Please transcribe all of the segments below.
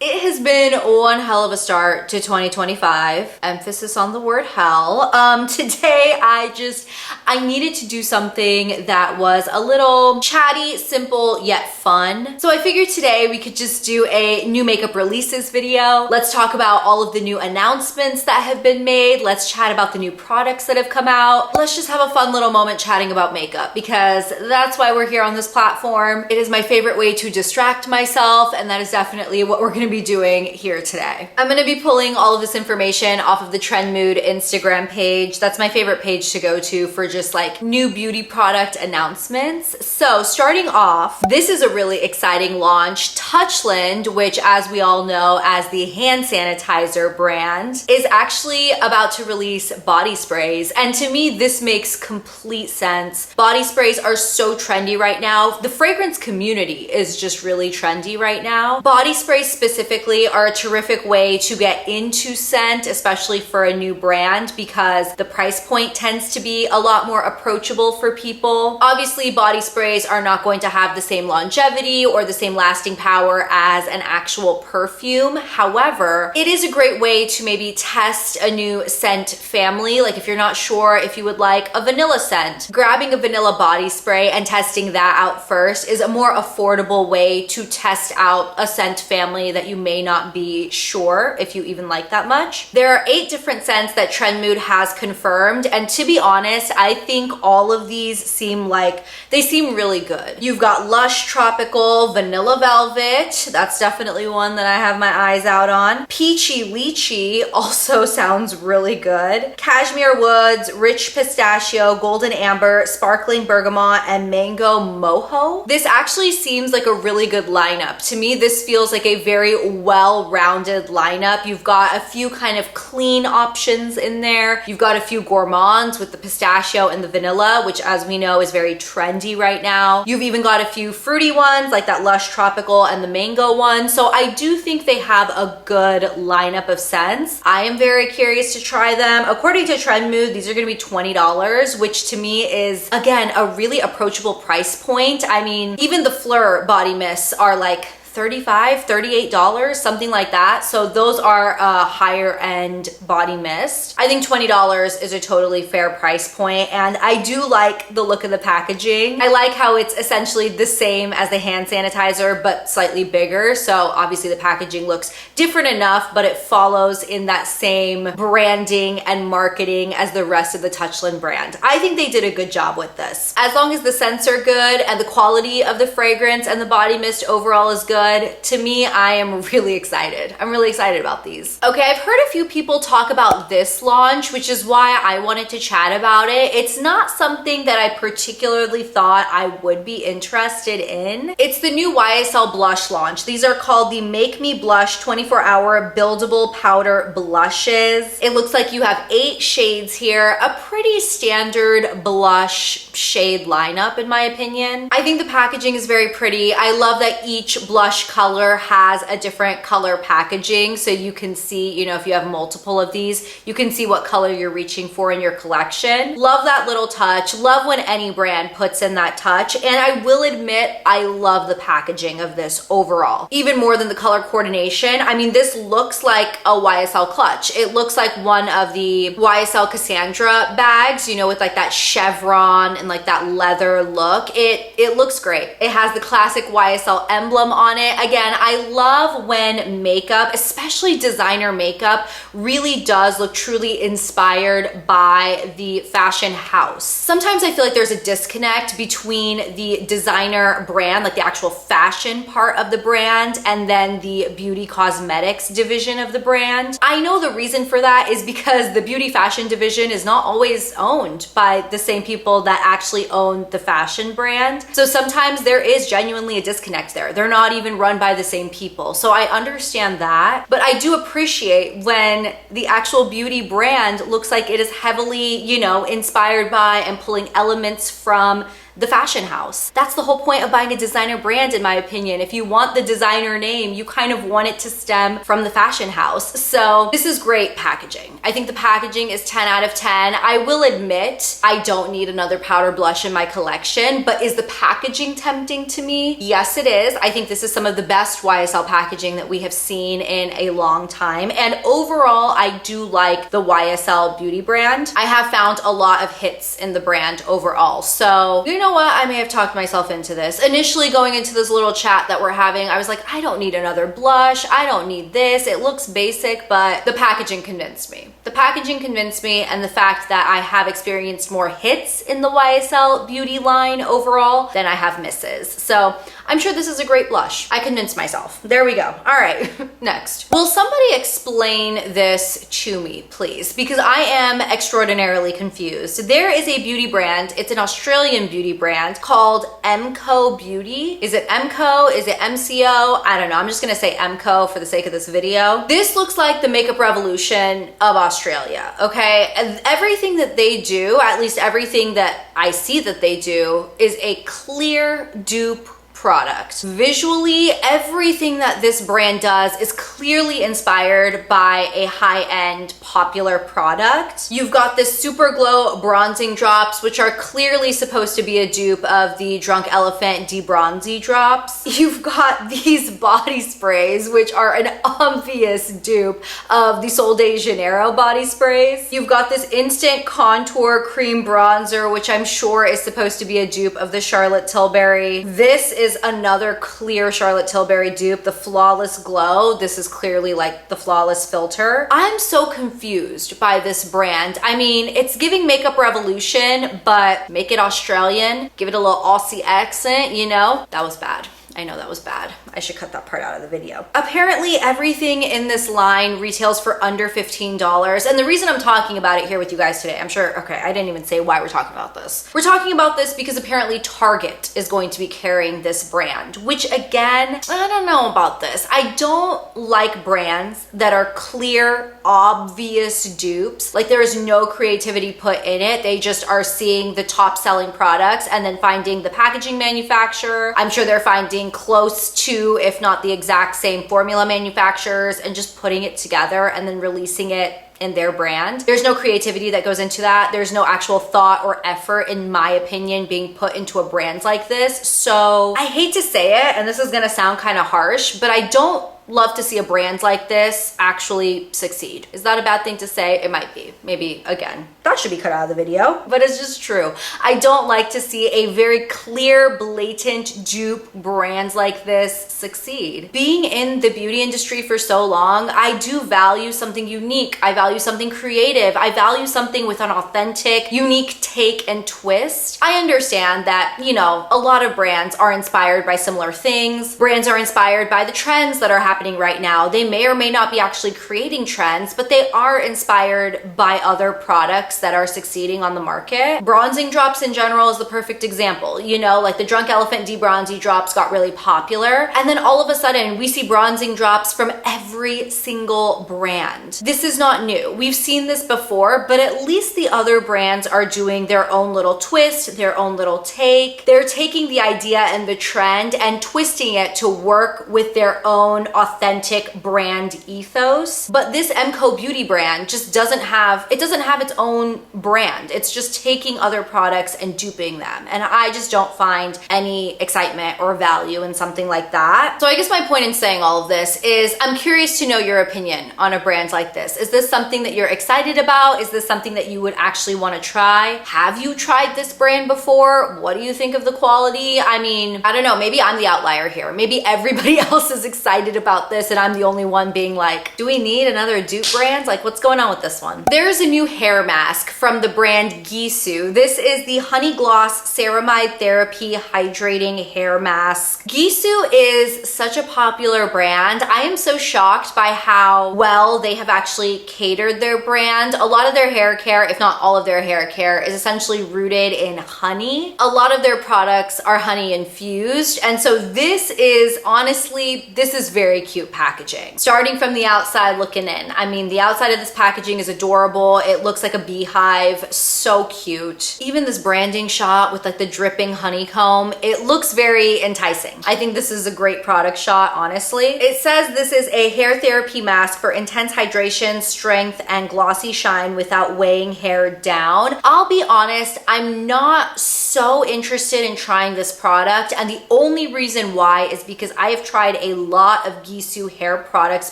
It has been one hell of a start to 2025. Emphasis on the word hell. Today I needed to do something that was a little chatty, simple, yet fun. So I figured today we could just do a new makeup releases video. Let's talk about all of the new announcements that have been made. Let's chat about the new products that have come out. Let's just have a fun little moment chatting about makeup because that's why we're here on this platform. It is my favorite way to distract myself, and that is definitely what we're gonna be doing here today. I'm gonna be pulling all of this information off of the Trend Mood Instagram page. That's my favorite page to go to for just like new beauty product announcements. So starting off, this is a really exciting launch. Touchland, which as we all know as the hand sanitizer brand, is actually about to release body sprays. And to me, this makes complete sense. Body sprays are so trendy right now. The fragrance community is just really trendy right now. Body sprays specifically are a terrific way to get into scent, especially for a new brand, because the price point tends to be a lot more approachable for people. Obviously, body sprays are not going to have the same longevity or the same lasting power as an actual perfume. However, it is a great way to maybe test a new scent family. Like if you're not sure if you would like a vanilla scent, grabbing a vanilla body spray and testing that out first is a more affordable way to test out a scent family that you may not be sure if you even like that much. There are 8 different scents that Trend Mood has confirmed, and to be honest, I think all of these seem really good. You've got Lush Tropical, Vanilla Velvet, that's definitely one that I have my eyes out on. Peachy Lychee also sounds really good. Cashmere Woods, Rich Pistachio, Golden Amber, Sparkling Bergamot, and Mango Mojo. This actually seems like a really good lineup. To me, this feels like a very well-rounded lineup. You've got a few kind of clean options in there. You've got a few gourmands with the pistachio and the vanilla, which as we know is very trendy right now. You've even got a few fruity ones like that Lush Tropical and the mango one. So I do think they have a good lineup of scents. I am very curious to try them. According to Trend Mood, these are gonna be $20, which to me is, again, a really approachable price point. I mean, even the Phlur body mists are like $35, $38, something like that. So those are a higher end body mist. I think $20 is a totally fair price point, and I do like the look of the packaging. I like how it's essentially the same as the hand sanitizer, but slightly bigger. So obviously the packaging looks different enough, but it follows in that same branding and marketing as the rest of the Touchland brand. I think they did a good job with this. As long as the scents are good and the quality of the fragrance and the body mist overall is good, to me, I am really excited. I'm really excited about these. Okay, I've heard a few people talk about this launch, which is why I wanted to chat about it. It's not something that I particularly thought I would be interested in. It's the new YSL blush launch. These are called the Make Me Blush 24-hour buildable powder blushes. It looks like you have 8 shades here, a pretty standard blush shade lineup in my opinion. I think the packaging is very pretty. I love that each blush color has a different color packaging, so you can see, you know, if you have multiple of these, you can see what color you're reaching for in your collection. Love that little touch. Love when any brand puts in that touch, and I will admit I love the packaging of this overall, even more than the color coordination. I mean, this looks like a YSL clutch. It looks like one of the YSL Cassandra bags, you know, with like that chevron and like that leather look. It looks great. It has the classic YSL emblem on it. Again, I love when makeup, especially designer makeup, really does look truly inspired by the fashion house. Sometimes I feel like there's a disconnect between the designer brand, like the actual fashion part of the brand, and then the beauty cosmetics division of the brand. I know the reason for that is because the beauty fashion division is not always owned by the same people that actually own the fashion brand. So sometimes there is genuinely a disconnect there. They're not even run by the same people. So I understand that, but I do appreciate when the actual beauty brand looks like it is heavily, you know, inspired by and pulling elements from the fashion house. That's the whole point of buying a designer brand, in my opinion. If you want the designer name, you kind of want it to stem from the fashion house. So this is great packaging. I think the packaging is 10 out of 10. I will admit, I don't need another powder blush in my collection, but is the packaging tempting to me? Yes, it is. I think this is some of the best YSL packaging that we have seen in a long time. And overall, I do like the YSL beauty brand. I have found a lot of hits in the brand overall. So you know what? I may have talked myself into this. Initially going into this little chat that we're having, I was like, I don't need another blush. I don't need this. It looks basic, but the packaging convinced me. The packaging convinced me, and the fact that I have experienced more hits in the YSL beauty line overall than I have misses. So I'm sure this is a great blush. I convinced myself. There we go. All right, next. Will somebody explain this to me, please? Because I am extraordinarily confused. There is a beauty brand. It's an Australian beauty brand called MCoBeauty. Is it MCo? Is it MCO? I don't know. I'm just gonna say MCo for the sake of this video. This looks like the makeup revolution of Australia, okay? And everything that they do, at least everything that I see that they do, is a clear dupe product. Visually, everything that this brand does is clearly inspired by a high-end popular product. You've got this Super Glow bronzing drops, which are clearly supposed to be a dupe of the Drunk Elephant debronzy drops. You've got these body sprays, which are an obvious dupe of the Sol de Janeiro body sprays. You've got this instant contour cream bronzer, which I'm sure is supposed to be a dupe of the Charlotte Tilbury. This is another clear Charlotte Tilbury dupe, the Flawless Glow. This is clearly like the Flawless Filter. I'm so confused by this brand. I mean, it's giving Makeup Revolution, but make it Australian, give it a little Aussie accent, you know? That was bad. I know that was bad. I should cut that part out of the video. Apparently everything in this line retails for under $15. And the reason I'm talking about it here with you guys today, I'm sure, okay, I didn't even say why we're talking about this. We're talking about this because apparently Target is going to be carrying this brand, which again, I don't know about this. I don't like brands that are clear, obvious dupes. Like there is no creativity put in it. They just are seeing the top selling products and then finding the packaging manufacturer. I'm sure they're finding close to, if not the exact same formula manufacturers, and just putting it together and then releasing it in their brand. There's no creativity that goes into that. There's no actual thought or effort, in my opinion, being put into a brand like this. So I hate to say it, and this is gonna sound kind of harsh, but I don't love to see a brand like this actually succeed. Is that a bad thing to say? It might be. Maybe, again, that should be cut out of the video, but it's just true. I don't like to see a very clear, blatant dupe brands like this succeed. Being in the beauty industry for so long, I do value something unique. I value something creative. I value something with an authentic, unique take and twist. I understand that, you know, a lot of brands are inspired by similar things. Brands are inspired by the trends that are happening right now. They may or may not be actually creating trends, but they are inspired by other products that are succeeding on the market. Bronzing drops in general is the perfect example. You know, like the Drunk Elephant debronzy drops got really popular, and then all of a sudden we see bronzing drops from every single brand. This is not new. We've seen this before, but at least the other brands are doing their own little twist, their own little take. They're taking the idea and the trend and twisting it to work with their own authentic brand ethos. But this MCoBeauty brand just doesn't have its own brand. It's just taking other products and duping them. And I just don't find any excitement or value in something like that. So I guess my point in saying all of this is I'm curious to know your opinion on a brand like this. Is this something that you're excited about? Is this something that you would actually want to try? Have you tried this brand before? What do you think of the quality? I mean, I don't know, maybe I'm the outlier here. Maybe everybody else is excited about this and I'm the only one being like, do we need another dupe brand? Like, what's going on with this one? There's a new hair mask from the brand Gisou. This is the Honey Gloss Ceramide Therapy Hydrating Hair Mask. Gisou is such a popular brand. I am so shocked by how well they have actually catered their brand. A lot of their hair care, if not all of their hair care, is essentially rooted in honey. A lot of their products are honey infused. And so this is honestly, this is very cute packaging. Starting from the outside looking in. I mean, the outside of this packaging is adorable. It looks like a beehive, so cute. Even this branding shot with like the dripping honeycomb, it looks very enticing. I think this is a great product shot, honestly. It says this is a hair therapy mask for intense hydration, strength, and glossy shine without weighing hair down. I'll be honest, I'm not so interested in trying this product, and the only reason why is because I have tried a lot of Gisou hair products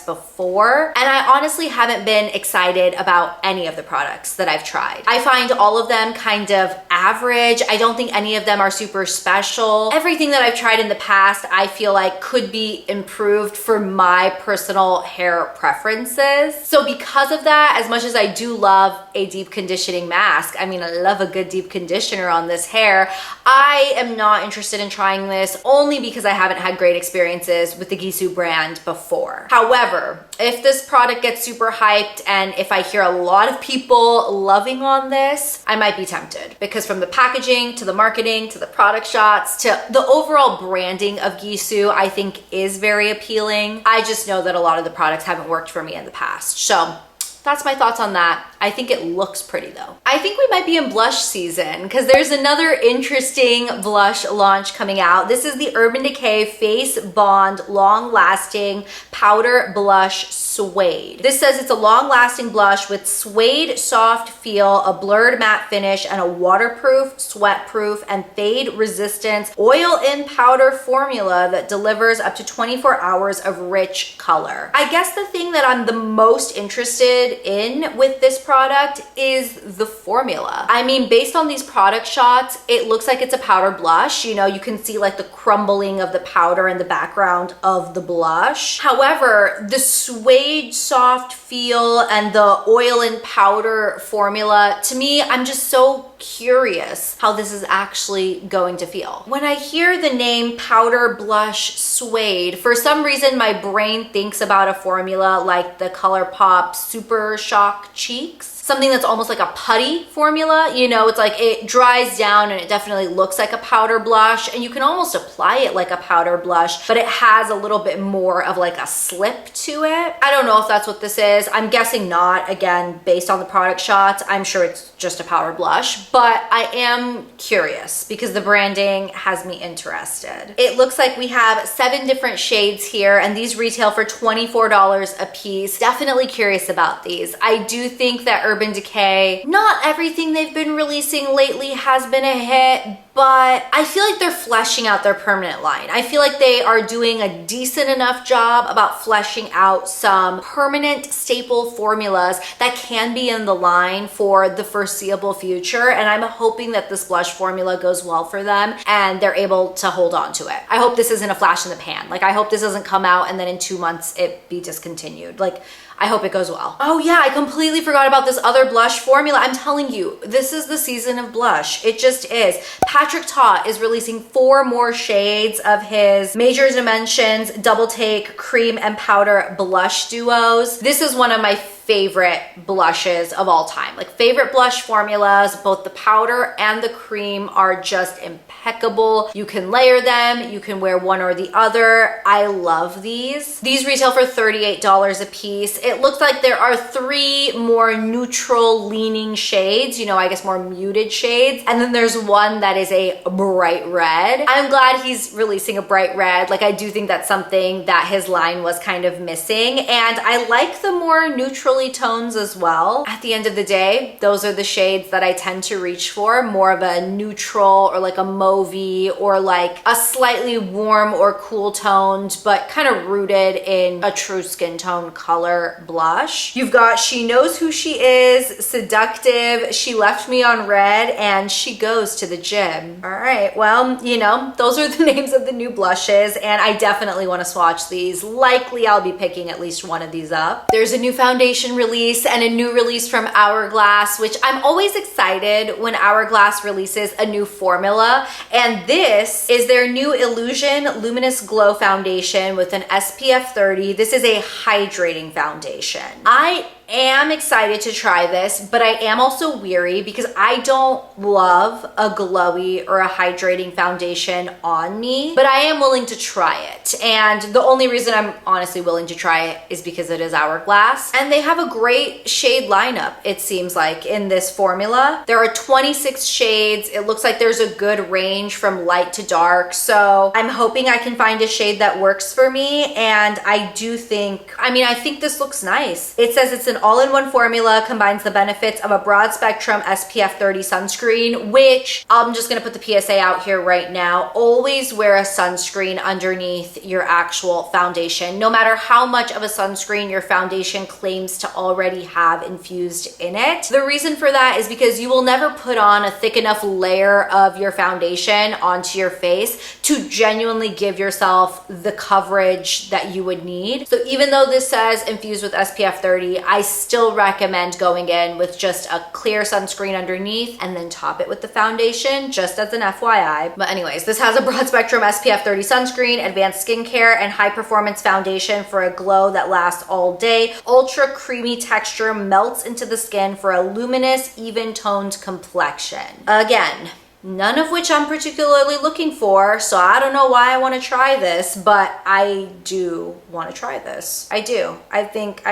before, and I honestly haven't been excited about any of the products that I've tried. I find all of them kind of average. I don't think any of them are super special. Everything that I've tried in the past, I feel like could be improved for my personal hair preferences. So because of that, as much as I do love a deep conditioning mask, I mean, I love a good deep conditioner on this hair, I am not interested in trying this only because I haven't had great experiences with the Gisou brand before. However, if this product gets super hyped and if I hear a lot of people loving on this, I might be tempted, because from the packaging to the marketing to the product shots to the overall branding of Gisou, I think is very appealing. I just know that a lot of the products haven't worked for me in the past. So that's my thoughts on that. I think it looks pretty though. I think we might be in blush season because there's another interesting blush launch coming out. This is the Urban Decay Face Bond Long Lasting Powder Blush Suede. This says it's a long lasting blush with suede soft feel, a blurred matte finish, and a waterproof, sweat proof, and fade resistant oil in powder formula that delivers up to 24 hours of rich color. I guess the thing that I'm the most interested in with this product is the formula. I mean, based on these product shots, it looks like it's a powder blush. You know, you can see like the crumbling of the powder in the background of the blush. However, the suede soft feel and the oil and powder formula, to me, I'm just so curious how this is actually going to feel. When I hear the name powder blush suede, for some reason my brain thinks about a formula like the Colourpop Super Shock Cheeks. Something that's almost like a putty formula. You know, it's like it dries down and it definitely looks like a powder blush, and you can almost apply it like a powder blush, but it has a little bit more of like a slip to it. I don't know if that's what this is. I'm guessing not. Again, based on the product shots, I'm sure it's just a powder blush, but I am curious because the branding has me interested. It looks like we have 7 different shades here, and these retail for $24 a piece. Definitely curious about these. I do think that Urban Decay, not everything they've been releasing lately has been a hit, but I feel like they're fleshing out their permanent line. I feel like they are doing a decent enough job about fleshing out some permanent staple formulas that can be in the line for the foreseeable future, and I'm hoping that this blush formula goes well for them and they're able to hold on to it. I hope this isn't a flash in the pan. Like, I hope this doesn't come out and then in 2 months it be discontinued. Like, I hope it goes well. Oh yeah, I completely forgot about this other blush formula. I'm telling you, this is the season of blush. It just is. Patrick Ta is releasing 4 more shades of his Major Dimensions Double Take Cream and Powder Blush Duos. This is one of my favorite blushes of all time. Like, favorite blush formulas, both the powder and the cream are just impeccable. You can layer them, you can wear one or the other. I love these. These retail for $38 a piece. It looks like there are 3 more neutral leaning shades, you know, I guess more muted shades. And then there's one that is a bright red. I'm glad he's releasing a bright red. Like, I do think that's something that his line was kind of missing. And I like the more neutral tones as well. At the end of the day, those are the shades that I tend to reach for, more of a neutral or like a mauvey or like a slightly warm or cool toned, but kind of rooted in a true skin tone color blush. You've got She Knows Who She Is, Seductive, She Left Me on Red, and She Goes to the Gym. All right, well, you know, those are the names of the new blushes, and I definitely want to swatch these. Likely I'll be picking at least one of these up. There's a new foundation release and a new release from Hourglass, which I'm always excited when Hourglass releases a new formula, and this is their new Illusion Luminous Glow Foundation with an SPF 30. This is a hydrating foundation. I am excited to try this, but I am also weary because I don't love a glowy or a hydrating foundation on me, but I am willing to try it. And the only reason I'm honestly willing to try it is because it is Hourglass. And they have a great shade lineup, it seems like, in this formula. There are 26 shades. It looks like there's a good range from light to dark. So I'm hoping I can find a shade that works for me. And I do think, I think this looks nice. It says it's an all-in-one formula, combines the benefits of a broad spectrum SPF 30 sunscreen, which I'm just gonna put the PSA out here right now. Always wear a sunscreen underneath your actual foundation, no matter how much of a sunscreen your foundation claims to already have infused in it. The reason for that is because you will never put on a thick enough layer of your foundation onto your face to genuinely give yourself the coverage that you would need. So even though this says infused with SPF 30, I still recommend going in with just a clear sunscreen underneath and then top it with the foundation, just as an FYI. But anyways, this has a broad spectrum SPF 30 sunscreen, advanced skincare, and high performance foundation for a glow that lasts all day. Ultra creamy texture melts into the skin for a luminous, even toned complexion. Again, none of which I'm particularly looking for, so I don't know why I want to try this, but I do want to try this. I do. I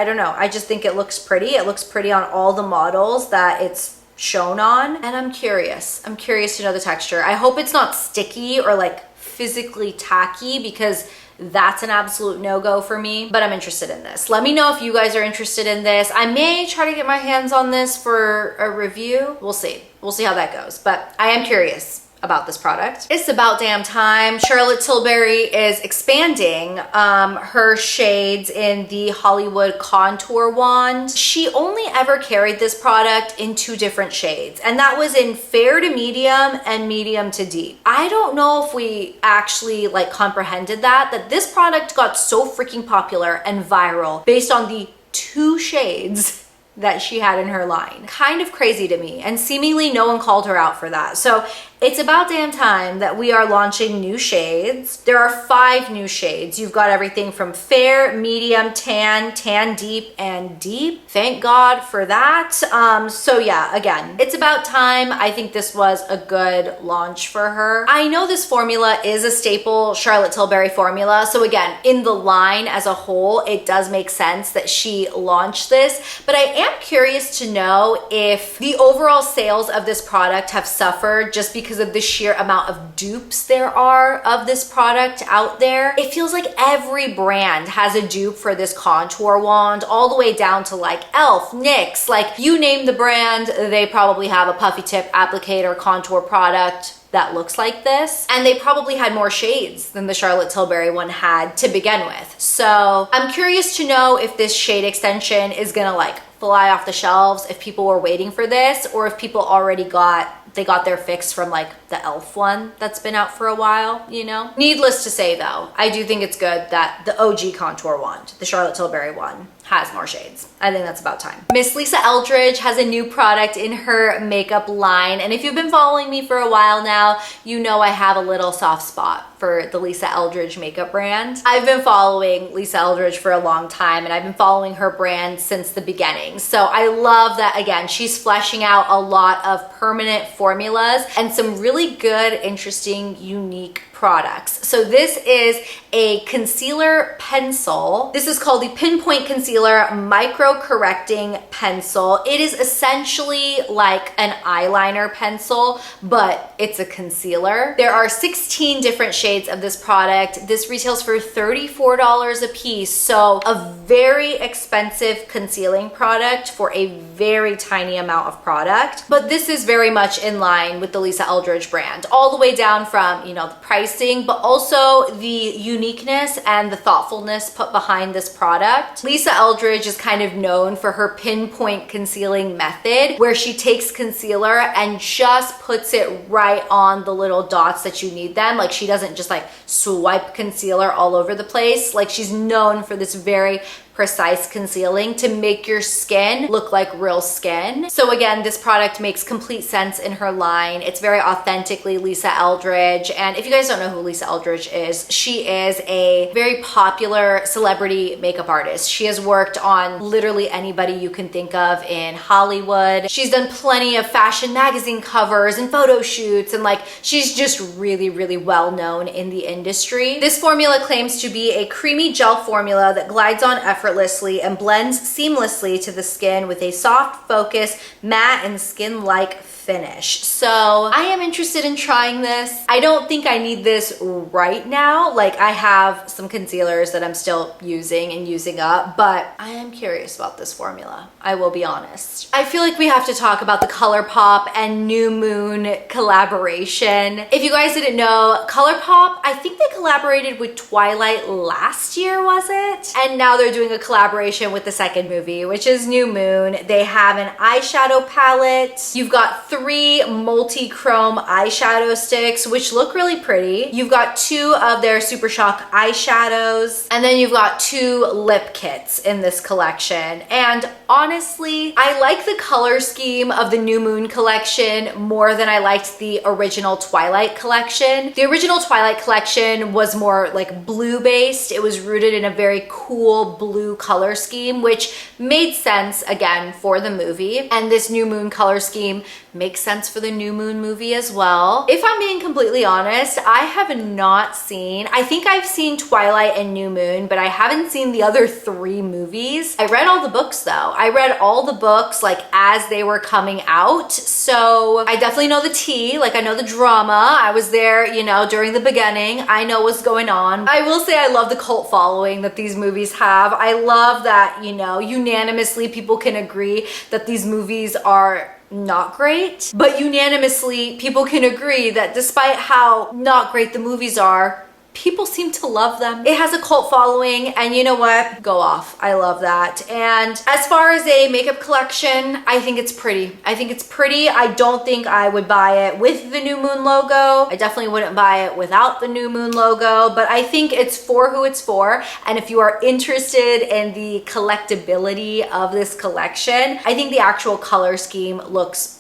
don't know. I just think it looks pretty. It looks pretty on all the models that it's shown on, and I'm curious. I'm curious to know the texture. I hope it's not sticky or like physically tacky, because that's an absolute no-go for me, but I'm interested in this. Let me know if you guys are interested in this. I may try to get my hands on this for a review. We'll see. We'll see how that goes, but I am curious about this product. It's about damn time. Charlotte Tilbury is expanding her shades in the Hollywood Contour Wand. She only ever carried this product in 2 different shades, and that was in fair to medium and medium to deep. I don't know if we actually like comprehended that this product got so freaking popular and viral based on the 2 shades that she had in her line. Kind of crazy to me, and seemingly no one called her out for that. So it's about damn time that we are launching new shades. There are 5 new shades. You've got everything from fair, medium, tan, tan deep, and deep. Thank God for that. So yeah, again, it's about time. I think this was a good launch for her. I know this formula is a staple Charlotte Tilbury formula. So again, in the line as a whole, it does make sense that she launched this, but I am curious to know if the overall sales of this product have suffered just because of the sheer amount of dupes there are of this product out there. It feels like every brand has a dupe for this contour wand, all the way down to like e.l.f., NYX, like you name the brand, they probably have a puffy tip applicator contour product that looks like this, and they probably had more shades than the Charlotte Tilbury one had to begin with. So I'm curious to know if this shade extension is gonna like fly off the shelves, if people were waiting for this, or if people already got their fix from like the e.l.f. one that's been out for a while, you know? Needless to say though, I do think it's good that the OG contour wand, the Charlotte Tilbury one, has more shades. I think that's about time. Miss Lisa Eldridge has a new product in her makeup line, and if you've been following me for a while now, you know I have a little soft spot for the Lisa Eldridge makeup brand. I've been following Lisa Eldridge for a long time, and I've been following her brand since the beginning. So I love that, again, she's fleshing out a lot of permanent formulas and some really good, interesting, unique products. So this is a concealer pencil. This is called the Pinpoint Concealer Micro Correcting Pencil. It is essentially like an eyeliner pencil, but it's a concealer. There are 16 different shades of this product. This retails for $34 a piece. So a very expensive concealing product for a very tiny amount of product. But this is very much in line with the Lisa Eldridge brand, all the way down from, you know, the pricing, but also the uniqueness and the thoughtfulness put behind this product. Lisa Eldridge is kind of known for her pinpoint concealing method, where she takes concealer and just puts it right on the little dots that you need them. Like, she doesn't just like swipe concealer all over the place. Like, she's known for this very precise concealing to make your skin look like real skin. So again, this product makes complete sense in her line. It's very authentically Lisa Eldridge. And if you guys don't know who Lisa Eldridge is, she is a very popular celebrity makeup artist. She has worked on literally anybody you can think of in Hollywood. She's done plenty of fashion magazine covers and photo shoots, and like, she's just really, really well known in the industry. This formula claims to be a creamy gel formula that glides on effortlessly and blends seamlessly to the skin with a soft, focused, matte, and skin-like finish. So I am interested in trying this. I don't think I need this right now. Like, I have some concealers that I'm still using and using up, but I am curious about this formula. I will be honest. I feel like we have to talk about the Colourpop and New Moon collaboration. If you guys didn't know, Colourpop, I think they collaborated with Twilight last year, was it? And now they're doing a collaboration with the second movie, which is New Moon. They have an eyeshadow palette. You've got 3 multi-chrome eyeshadow sticks, which look really pretty. You've got 2 of their Super Shock eyeshadows, and then you've got 2 lip kits in this collection. And honestly, I like the color scheme of the New Moon collection more than I liked the original Twilight collection. The original Twilight collection was more like blue based. It was rooted in a very cool blue color scheme, which made sense again for the movie. And this New Moon color scheme makes sense for the New Moon movie as well. If I'm being completely honest, I have not seen, I think I've seen Twilight and New Moon, but I haven't seen the other 3 movies. I read all the books though. I read all the books like as they were coming out. So I definitely know the tea, like I know the drama. I was there, you know, during the beginning. I know what's going on. I will say I love the cult following that these movies have. I love that, you know, unanimously people can agree that these movies are not great, but unanimously people can agree that despite how not great the movies are, people seem to love them. It has a cult following, and you know what? Go off. I love that. And as far as a makeup collection, I think it's pretty. I think it's pretty. I don't think I would buy it with the New Moon logo. I definitely wouldn't buy it without the New Moon logo, but I think it's for who it's for. And if you are interested in the collectability of this collection, I think the actual color scheme looks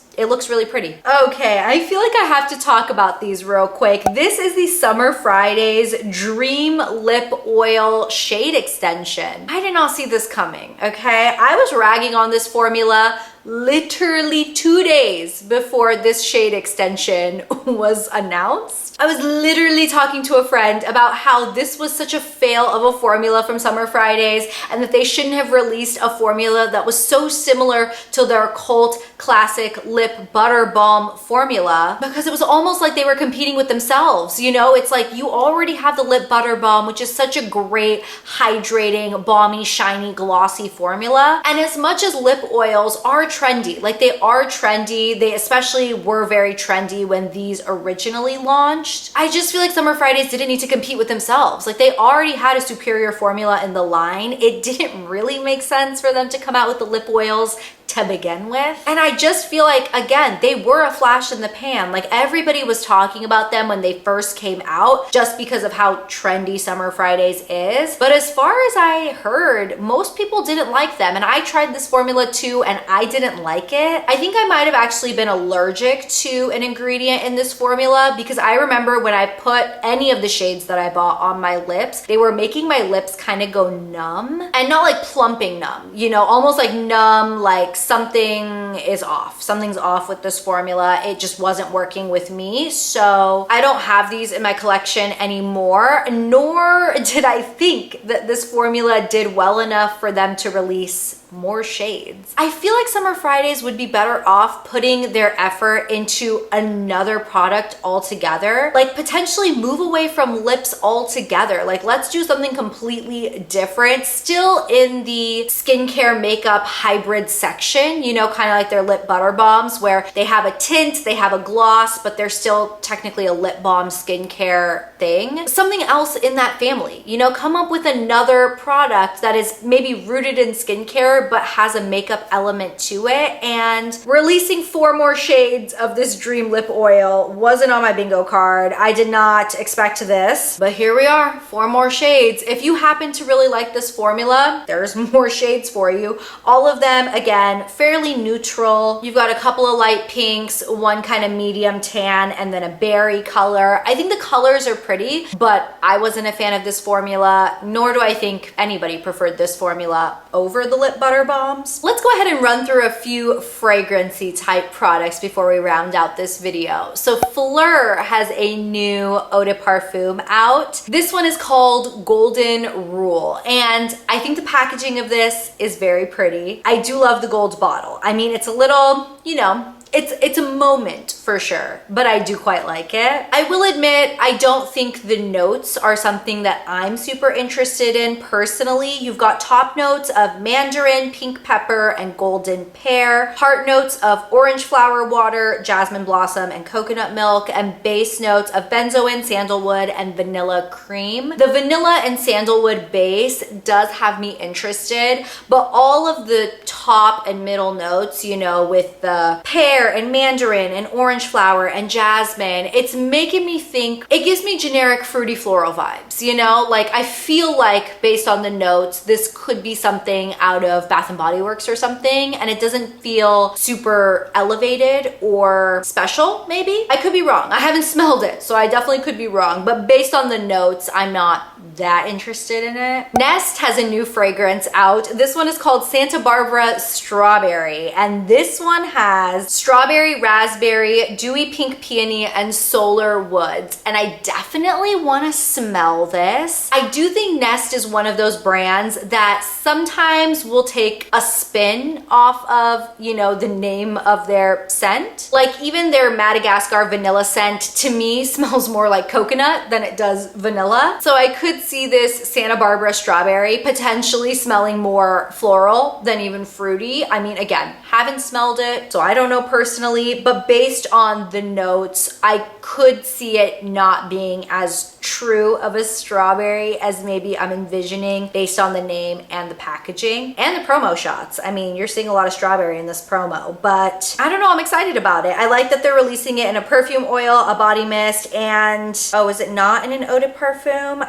really pretty. Okay, I feel like I have to talk about these real quick. This is the Summer Fridays Dream Lip Oil Shade Extension. I did not see this coming, okay? I was ragging on this formula literally 2 days before this shade extension was announced. I was literally talking to a friend about how this was such a fail of a formula from Summer Fridays and that they shouldn't have released a formula that was so similar to their cult classic lip butter balm formula, because it was almost like they were competing with themselves. You know, it's like you already have the lip butter balm, which is such a great hydrating, balmy, shiny, glossy formula. And as much as lip oils are trendy, like they are trendy, they especially were very trendy when these originally launched, I just feel like Summer Fridays didn't need to compete with themselves. Like they already had a superior formula in the line. It didn't really make sense for them to come out with the lip oils to begin with. And I just feel like, again, they were a flash in the pan. Like everybody was talking about them when they first came out just because of how trendy Summer Fridays is. But as far as I heard, most people didn't like them. And I tried this formula too, and I didn't like it. I think I might have actually been allergic to an ingredient in this formula, because I remember when I put any of the shades that I bought on my lips, they were making my lips kind of go numb, and not like plumping numb, you know, almost like numb, like something is off. Something's off with this formula. It just wasn't working with me. So I don't have these in my collection anymore, nor did I think that this formula did well enough for them to release more shades. I feel like Summer Fridays would be better off putting their effort into another product altogether. Like potentially move away from lips altogether. Like let's do something completely different, still in the skincare makeup hybrid section collection, you know, kind of like their lip butter balms where they have a tint, they have a gloss, but they're still technically a lip balm skincare thing. Something else in that family, you know, come up with another product that is maybe rooted in skincare but has a makeup element to it. And releasing 4 more shades of this Dream Lip Oil wasn't on my bingo card. I did not expect this, but here we are, 4 more shades. If you happen to really like this formula, there's more shades for you. All of them, again, fairly neutral. You've got a couple of light pinks, one kind of medium tan, and then a berry color. I think the colors are pretty, but I wasn't a fan of this formula, nor do I think anybody preferred this formula over the lip butter balms. Let's go ahead and run through a few fragrancy type products before we round out this video. So Phlur has a new eau de parfum out. This one is called Golden Rule, and I think the packaging of this is very pretty. I do love the gold bottle. I mean, it's a little, you know, it's a moment for sure, but I do quite like it. I will admit, I don't think the notes are something that I'm super interested in personally. You've got top notes of mandarin, pink pepper, and golden pear, heart notes of orange flower water, jasmine blossom, and coconut milk, and base notes of benzoin, sandalwood, and vanilla cream. The vanilla and sandalwood base does have me interested, but all of the top and middle notes, you know, with the pear and mandarin and orange flower and jasmine, it's making me think, it gives me generic fruity floral vibes, you know? Like, I feel like based on the notes, this could be something out of Bath and Body Works or something, and it doesn't feel super elevated or special, maybe? I could be wrong. I haven't smelled it, so I definitely could be wrong, but based on the notes, I'm not that interested in it. Nest has a new fragrance out. This one is called Santa Barbara Strawberry, and this one has strawberry, raspberry, dewy pink peony, and solar woods, and I definitely want to smell this. I do think Nest is one of those brands that sometimes will take a spin off of, you know, the name of their scent. Like even their Madagascar vanilla scent to me smells more like coconut than it does vanilla. So I could see this Santa Barbara Strawberry potentially smelling more floral than even fruity. I mean, again, haven't smelled it, so I don't know personally, but based on the notes, I could see it not being as true of a strawberry as maybe I'm envisioning based on the name and the packaging and the promo shots. I mean, you're seeing a lot of strawberry in this promo, but I don't know, I'm excited about it. I like that they're releasing it in a perfume oil, a body mist, and oh, is it not in an eau de parfum?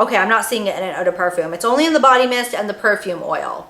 Okay, I'm not seeing it in an eau de parfum. It's only in the body mist and the perfume oil.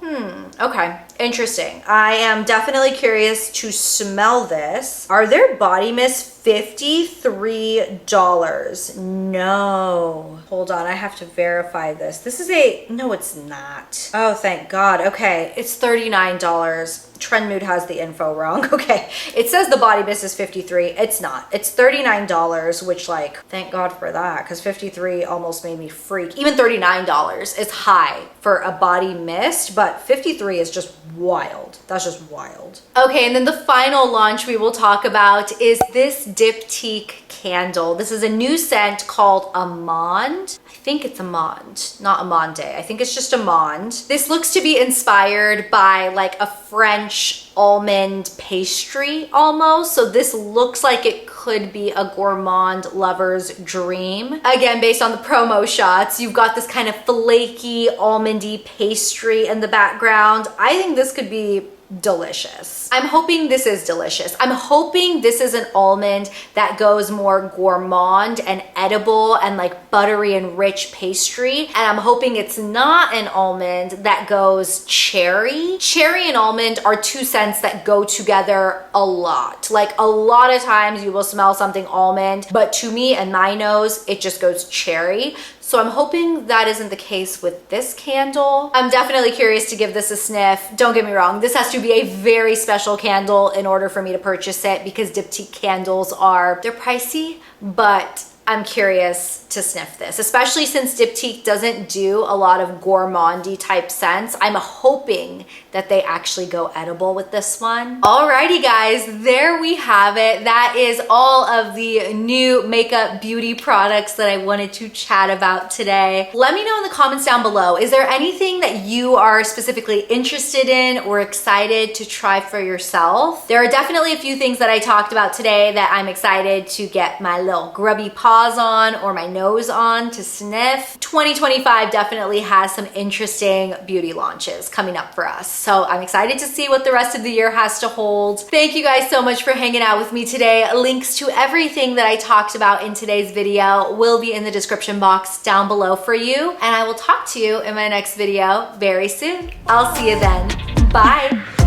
Okay, interesting. I am definitely curious to smell this. Are their body mists $53? No. Hold on, I have to verify this. This is no, it's not. Oh, thank God. Okay, it's $39. Trend Mood has the info wrong. Okay, it says the body mist is $53. It's not. It's $39, which, like, thank God for that, because $53 almost made me freak. Even $39 is high for a body mist, but $53 is just wild. That's just wild. Okay, and then the final launch we will talk about is this Diptyque candle. This is a new scent called Amande. I think it's Amande, not Amande. I think it's just Amande. This looks to be inspired by like a French almond pastry almost. So this looks like it could be a gourmand lover's dream. Again, based on the promo shots, you've got this kind of flaky almondy pastry in the background. I think this could be delicious. I'm hoping this is delicious. I'm hoping this is an almond that goes more gourmand and edible and like buttery and rich pastry. And I'm hoping it's not an almond that goes cherry. Cherry and almond are two scents that go together a lot. Like a lot of times you will smell something almond, but to me and my nose, it just goes cherry. So I'm hoping that isn't the case with this candle. I'm definitely curious to give this a sniff. Don't get me wrong, this has to be a very special candle in order for me to purchase it because Diptyque candles they're pricey, but I'm curious to sniff this, especially since Diptyque doesn't do a lot of gourmandy type scents. I'm hoping that they actually go edible with this one. Alrighty guys, there we have it. That is all of the new makeup beauty products that I wanted to chat about today. Let me know in the comments down below, is there anything that you are specifically interested in or excited to try for yourself? There are definitely a few things that I talked about today that I'm excited to get my little grubby paws on or my nose on to sniff. 2025 definitely has some interesting beauty launches coming up for us. So I'm excited to see what the rest of the year has to hold. Thank you guys so much for hanging out with me today. Links to everything that I talked about in today's video will be in the description box down below for you. And I will talk to you in my next video very soon. I'll see you then. Bye.